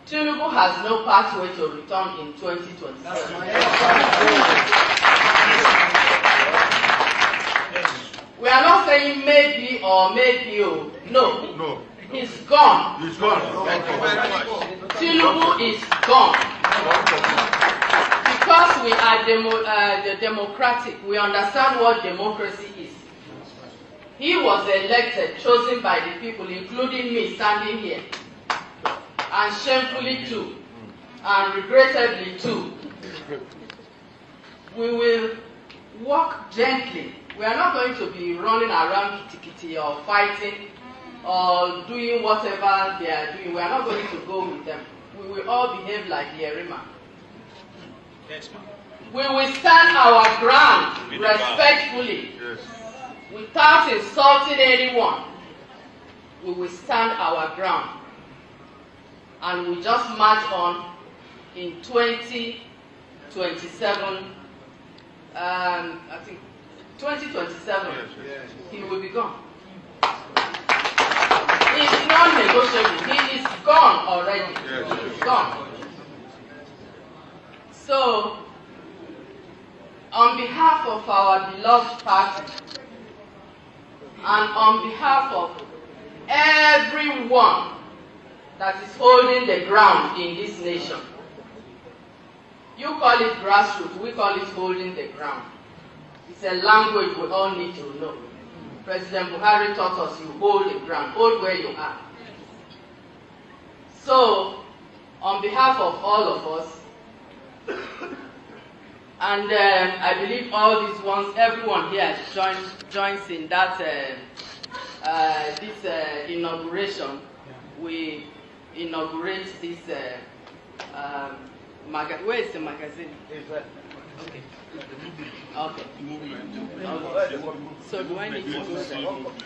Tinubu has no pathway to return in 2027. We are not saying maybe or maybe. No. No. He's gone. He's gone. Tinubu is gone. Because we are the democratic, we understand what democracy is. He was elected, chosen by the people, including me standing here. And shamefully too, and regrettably too. We will walk gently. We are not going to be running around kitty or fighting or doing whatever they are doing. We are not going to go with them. We will all behave like Yerima. Yes, ma'am. We will stand our ground respectfully, without insulting anyone. We will stand our ground. And we just march on in 2027. I think 2027, he will be gone. It's non-negotiable. He is gone already. He's gone. So, on behalf of our beloved party, and on behalf of everyone that is holding the ground in this nation. You call it grassroots, we call it holding the ground. It's a language we all need to know. President Buhari taught us you hold the ground, hold where you are. So, on behalf of all of us, and I believe all these ones, everyone here joins in that this inauguration. We inaugurate this where is the magazine? Okay. Okay. So do I need to go there?